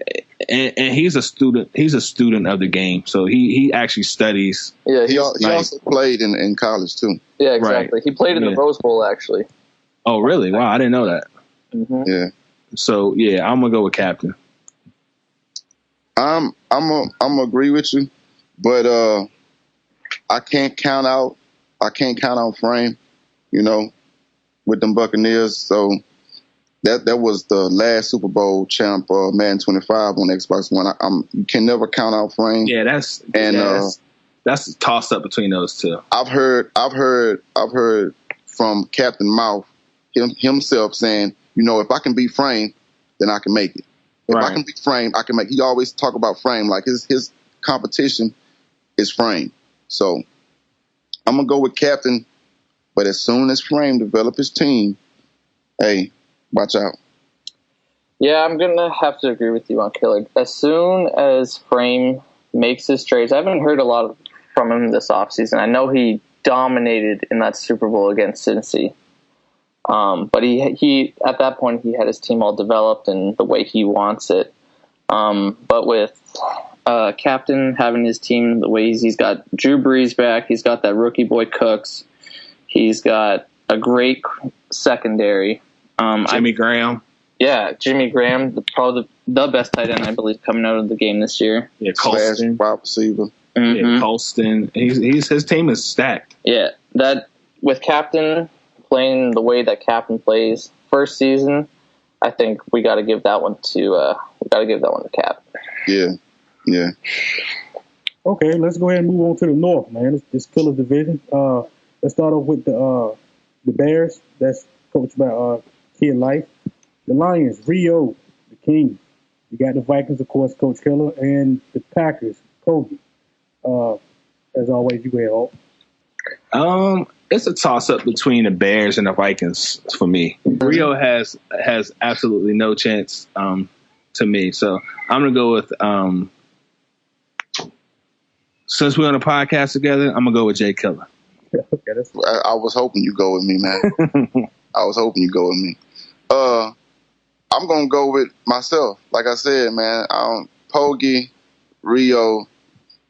Speaker 2: and he's a student. He's a student of the game. So he actually studies.
Speaker 4: Yeah,
Speaker 3: he also played in college too.
Speaker 4: Yeah, exactly.
Speaker 2: Right.
Speaker 4: He played in the Rose Bowl actually.
Speaker 2: Oh really? Wow, I didn't know that.
Speaker 4: Mm-hmm.
Speaker 3: Yeah.
Speaker 2: So yeah, I'm gonna go with Captain.
Speaker 3: I'm gonna agree with you, but I can't count out Frame, with them Buccaneers. So that was the last Super Bowl champ, Madden 25 on Xbox One. You can never count out Frame.
Speaker 2: Yeah, that's a toss up between those two.
Speaker 3: I've heard from Captain Mouth himself saying, if I can beat Frame, then I can make it. If I can beat Frame, I can make. He always talk about Frame like his competition is Frame. So I'm gonna go with Captain, but as soon as Frame develop his team, hey, watch out.
Speaker 4: Yeah, I'm gonna have to agree with you on Killer. As soon as Frame makes his trades, I haven't heard a lot from him this offseason. I know he dominated in that Super Bowl against Cincy. But he at that point he had his team all developed and the way he wants it. But with Captain having his team the way he's got Drew Brees back, he's got that rookie boy Cooks, he's got a great secondary.
Speaker 2: Jimmy Graham.
Speaker 4: Yeah, Jimmy Graham, probably the best tight end I believe coming out of the game this year.
Speaker 2: Yeah, Colston,
Speaker 3: wide receiver.
Speaker 4: Mm-hmm.
Speaker 2: Yeah, Colston. His team is stacked.
Speaker 4: Yeah, that with Captain playing the way that Captain plays first season, I think we got to give that one to Cap.
Speaker 1: Yeah. Okay, let's go ahead and move on to the North, man. This killer division. Let's start off with the Bears. That's coached by Kid Life. The Lions, Rio, the King. You got the Vikings, of course, Coach Killer, and the Packers, Kobe. As always, you go ahead, Hulk.
Speaker 2: It's a toss-up between the Bears and the Vikings for me. Rio has absolutely no chance to me. So I'm going to go with, since we're on a podcast together, I'm going to go with Jay Killer.
Speaker 1: Okay,
Speaker 3: I was hoping you go with me, man. I was hoping you go with me. I'm going to go with myself. Like I said, man, Pogi, Rio,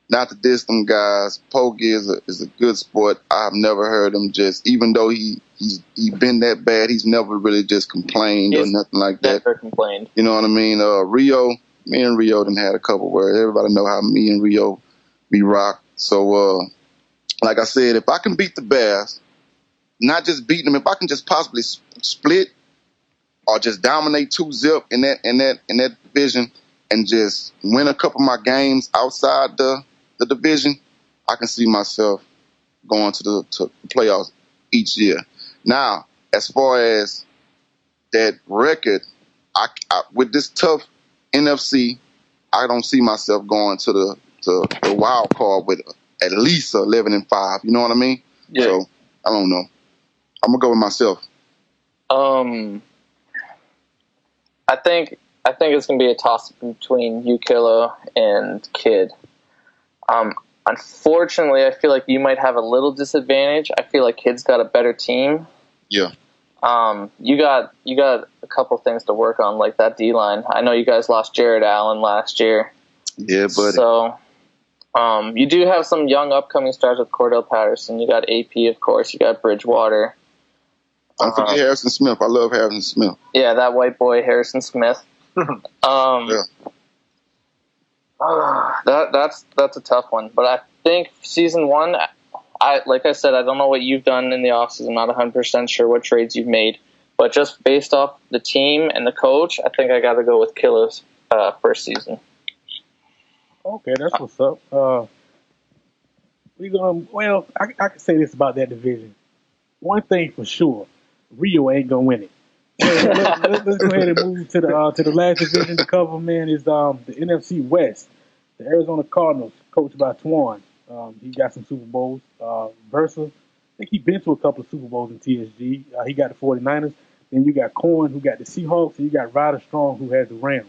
Speaker 3: not to diss them guys. Pogi is a good sport. I've never heard him even though he's been that bad, he's never really just complained or nothing like that.
Speaker 4: Never complained.
Speaker 3: You know what I mean? Rio, me and Rio done had a couple words. Everybody know how me and Rio be rock. So, like I said, if I can beat the Bears, not just beat them, if I can just possibly split or just dominate 2-zip in that division and just win a couple of my games outside the division, I can see myself going to the playoffs each year. Now, as far as that record, I with this tough NFC, I don't see myself going to the wild card with at least 11-5. You know what I mean?
Speaker 4: Yeah.
Speaker 3: So I don't know. I'm gonna go with myself.
Speaker 4: I think I think it's going to be a toss between you, Kilo, and Kid. Unfortunately, I feel like you might have a little disadvantage. I feel like Kid's got a better team.
Speaker 3: Yeah.
Speaker 4: You got a couple things to work on, like that D-line. I know you guys lost Jared Allen last year.
Speaker 3: Yeah, buddy.
Speaker 4: So, you do have some young upcoming stars with Cordell Patterson. You got AP, of course. You got Bridgewater.
Speaker 3: Don't forget Harrison Smith. I love Harrison Smith.
Speaker 4: Yeah, that white boy, Harrison Smith.
Speaker 3: Yeah.
Speaker 4: That's a tough one. But I think season one, like I said, I don't know what you've done in the offseason. I'm not 100% sure what trades you've made. But just based off the team and the coach, I think I got to go with Kilo's first season.
Speaker 1: Okay, that's what's up. I can say this about that division. One thing for sure, Rio ain't gonna win it. Let's go ahead and move to the last division to cover. Man, is the NFC West. The Arizona Cardinals, coached by Twan. He got some Super Bowls. Versa, I think he's been to a couple of Super Bowls in TSG. He got the 49ers. Then you got Corn, who got the Seahawks, and you got Ryder Strong, who has the Rams.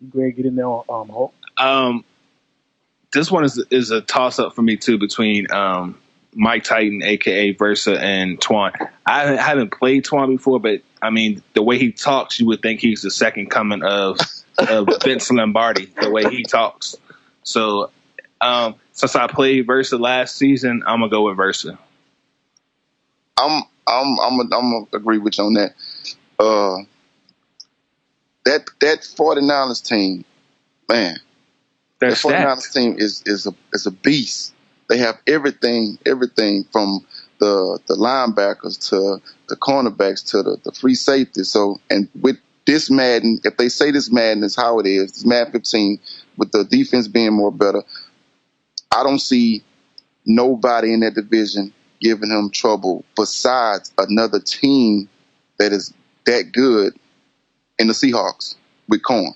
Speaker 1: You go ahead and get in there on Hawk.
Speaker 2: This one is a toss up for me too between Mike Titan, aka Versa, and Twan. I haven't played Twan before, but I mean the way he talks, you would think he's the second coming of Vince Lombardi. The way he talks. So since I played Versa last season, I'm gonna go with Versa.
Speaker 3: I'm gonna agree with you on that. That 49ers team, man.
Speaker 2: They're
Speaker 3: the 49ers team is a beast. They have everything from the linebackers to the cornerbacks to the free safety. So, and with this Madden, if they say this Madden is how it is, this Madden 15, with the defense being more better, I don't see nobody in that division giving him trouble besides another team that is that good in the Seahawks with Corn.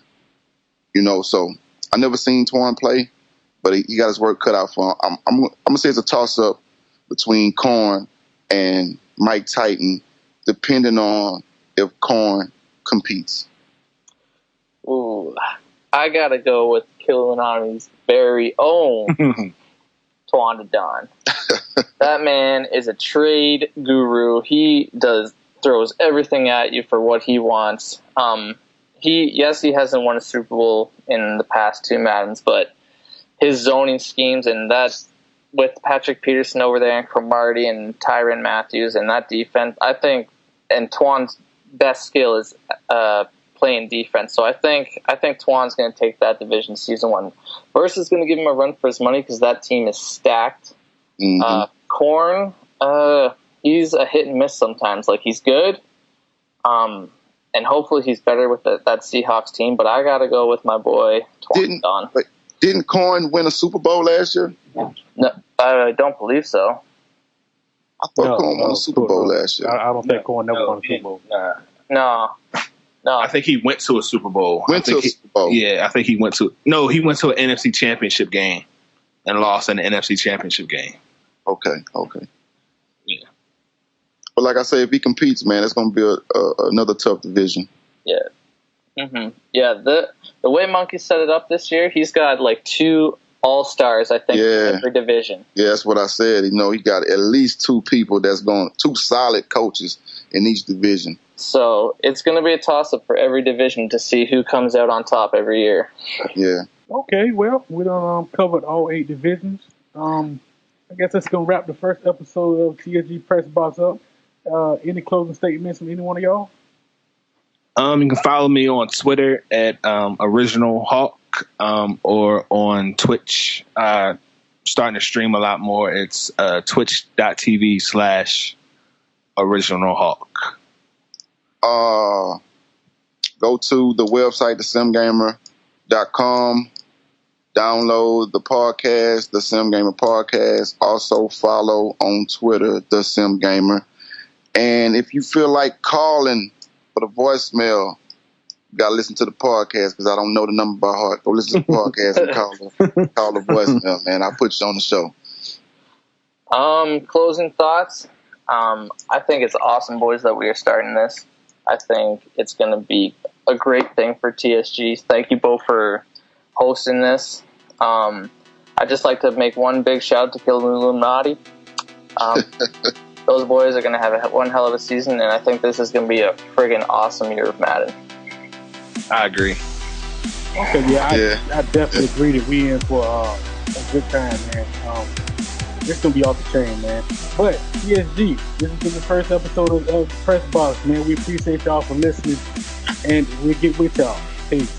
Speaker 3: So I never seen Twan play, but he got his work cut out for him. I'm gonna say it's a toss up between Corn and Mike Titan, depending on if Corn competes.
Speaker 4: Ooh, I gotta go with Killinani's very own Twan Don. That man is a trade guru. He throws everything at you for what he wants. He hasn't won a Super Bowl in the past two Maddens, but his zoning schemes and that with Patrick Peterson over there and Cromartie and Tyrann Matthews and that defense, I think, and Twan's best skill is playing defense. So I think Twan's going to take that division season one. Versus going to give him a run for his money because that team is stacked.
Speaker 3: Mm-hmm.
Speaker 4: Corn, he's a hit and miss sometimes. Like, he's good. And hopefully he's better with that Seahawks team, but I got to go with my boy, Twan Don.
Speaker 3: Didn't Corn win a Super Bowl last year?
Speaker 4: No, I don't believe so.
Speaker 3: I thought Corn won a Super Bowl last year.
Speaker 1: I don't think Corn never won a Super Bowl.
Speaker 4: No.
Speaker 2: I think he went to a Super Bowl.
Speaker 3: Super Bowl.
Speaker 2: Yeah, I think he went to an NFC Championship game and lost in the NFC Championship game.
Speaker 3: Okay.
Speaker 2: Yeah.
Speaker 3: But like I say, if he competes, man, it's going to be another tough division.
Speaker 4: Yeah. Mm-hmm. Yeah, the way Monkey set it up this year, he's got like two all-stars, I think, in every division.
Speaker 3: Yeah, that's what I said. He got at least two solid coaches in each division.
Speaker 4: So it's going to be a toss-up for every division to see who comes out on top every year.
Speaker 3: Yeah.
Speaker 1: Okay, well, we done covered all 8 divisions. I guess that's going to wrap the first episode of TSG Pressbox up. Any closing statements from any one of y'all?
Speaker 2: You can follow me on Twitter at Original Hawk or on Twitch. Starting to stream a lot more. It's twitch.tv/Original Hawk.
Speaker 3: Go to the website, thesimgamer.com. Download the podcast, the Sim Gamer Podcast. Also follow on Twitter, the Sim Gamer. And if you feel like calling for the voicemail, you got to listen to the podcast because I don't know the number by heart. Go listen to the podcast and call the voicemail, man. I'll put you on the show.
Speaker 4: Closing thoughts. I think it's awesome, boys, that we are starting this. I think it's going to be a great thing for TSG. Thank you both for hosting this. I'd just like to make one big shout out to Kill Illuminati. Those boys are going to have one hell of a season, and I think this is going to be a friggin' awesome year of Madden.
Speaker 2: I agree.
Speaker 1: Okay, I definitely agree that we in for a good time, man. This gonna be off the chain, man. But TSG, this has been the first episode of Pressbox, man. We appreciate y'all for listening, and we'll get with y'all. Peace.